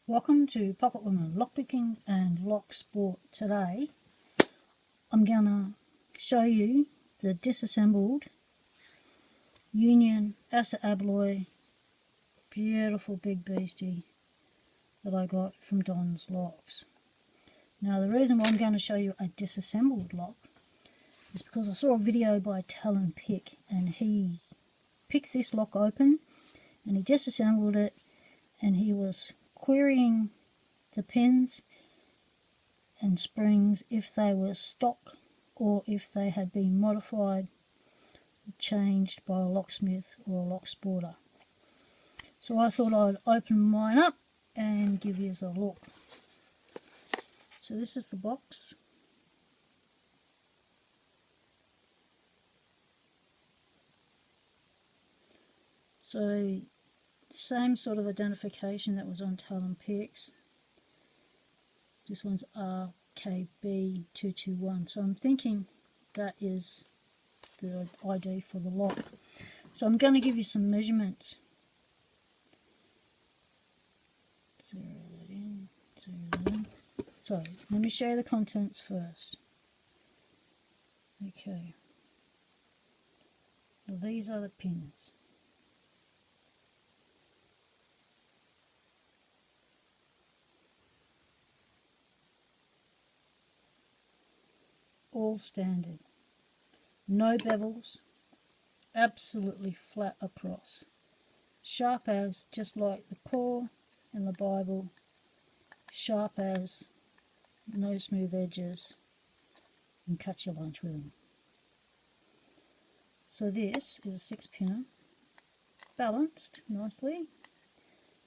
Welcome to Pocket Women Lockpicking and Lock Sport. Today I'm gonna show you the disassembled Union Assa Abloy beautiful big beastie that I got from Don'z Lockz. Now the reason why I'm going to show you a disassembled lock is because I saw a video by Tallan Pick and he picked this lock open and he disassembled it, and he was querying the pins and springs if they were stock or if they had been modified, changed by a locksmith or a lock sporter. So I thought I'd open mine up and give you a look. So this is the box. So same sort of identification that was on Tallan Picks. This one's RKB 221. So I'm thinking that is the ID for the lock. So I'm going to give you some measurements. Zero that in, zero that in. So let me show you the contents first. Okay. Well, these are the pins. All standard, no bevels, absolutely flat across, sharp as, just like the core and the Bible, sharp as, no smooth edges, and cut your lunch with them. So this is a 6-pinner, balanced nicely.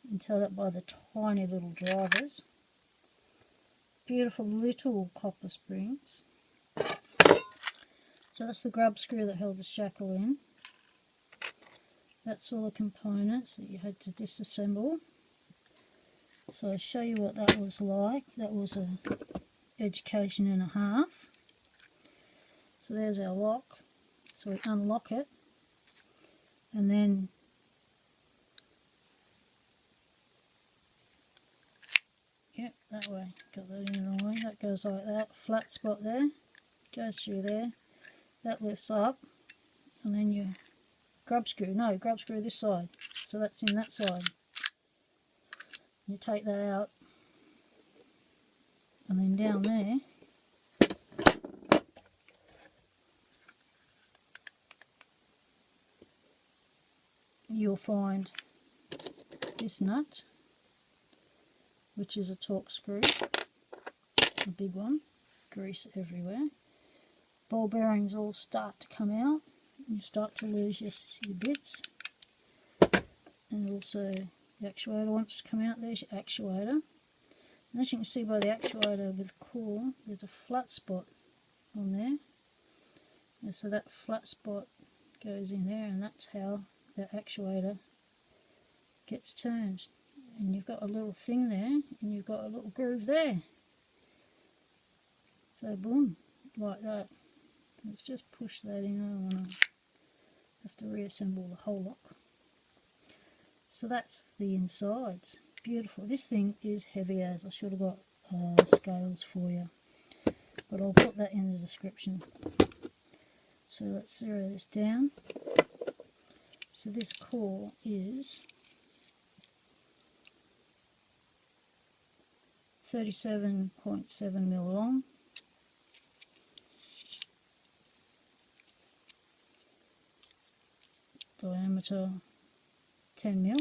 You can tell that by the tiny little drivers. Beautiful little copper springs. So that's the grub screw that held the shackle in. That's all the components that you had to disassemble. So I'll show you what that was like. That was an education and a half. So there's our lock. So we unlock it, and then yep, that way. Got that in the wrong way. That goes like that. Flat spot there. Goes through there. That lifts up, and then you grub screw this side, so that's in that side. You take that out, and then down there you'll find this nut, which is a torx screw, a big one, grease everywhere. Ball bearings all start to come out. You start to lose your bits, and also the actuator wants to come out. There's your actuator, and as you can see by the actuator with the core, there's a flat spot on there, and so that flat spot goes in there, and that's how the actuator gets turned. And you've got a little thing there, and you've got a little groove there, so boom, like that. Let's just push that in. I don't want to have to reassemble the whole lock. So that's the insides. Beautiful. This thing is heavy as. I should have got scales for you, but I'll put that in the description. So let's zero this down. So this core is 37.7 mil long. Diameter 10 mil.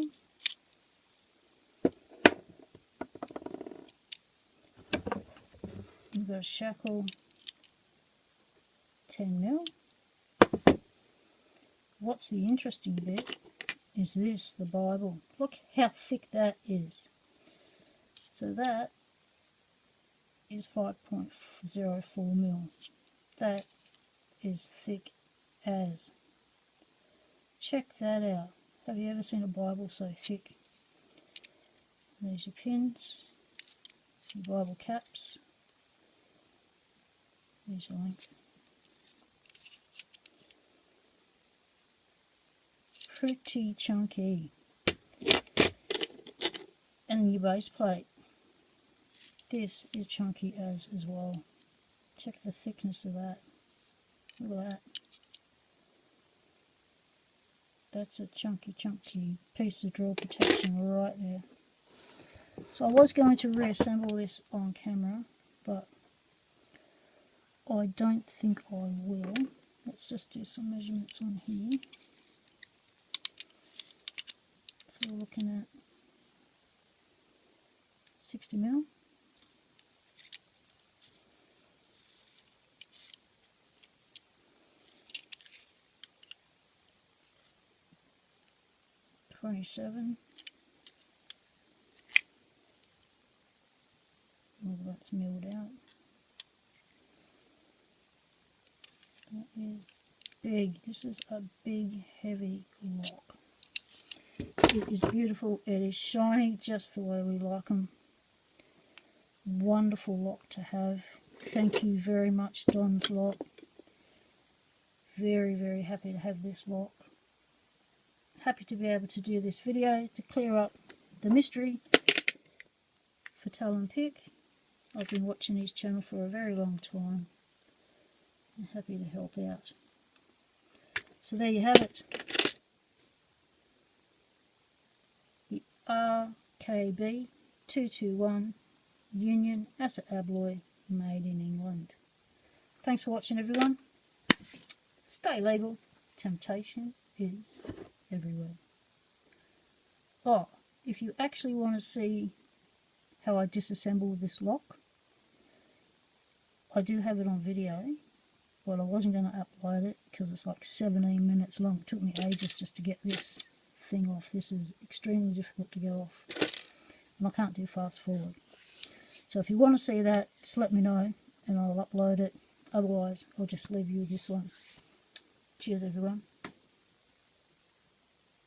You've got a shackle 10 mil. What's the interesting bit is this, the Bible. Look how thick that is. So that is 5.04 mil. That is thick as. Check that out. Have you ever seen a Bible so thick? There's your pins, your Bible caps, there's your length. Pretty chunky. And your base plate. This is chunky as well. Check the thickness of that. Look at that. That's a chunky piece of drill protection right there. So I was going to reassemble this on camera, but I don't think I will. Let's just do some measurements on here. So we're looking at 60mm. $27. All that's milled out. That is big. This is a big, heavy lock. It is beautiful. It is shiny, just the way we like them. Wonderful lock to have. Thank you very much, Don'z Lockz. Very, very happy to have this lock. Happy to be able to do this video to clear up the mystery for Tallan Pick. I've been watching his channel for a very long time. I'm happy to help out. So there you have it. The RKB 221 Union Assa Abloy, made in England. Thanks for watching, everyone. Stay legal. Temptation is everywhere. Oh, if you actually want to see how I disassemble this lock, I do have it on video. Well, I wasn't going to upload it because it's like 17 minutes long. It took me ages just to get this thing off. This is extremely difficult to get off, and I can't do fast forward. So if you want to see that, just let me know and I'll upload it. Otherwise, I'll just leave you with this one. Cheers, everyone.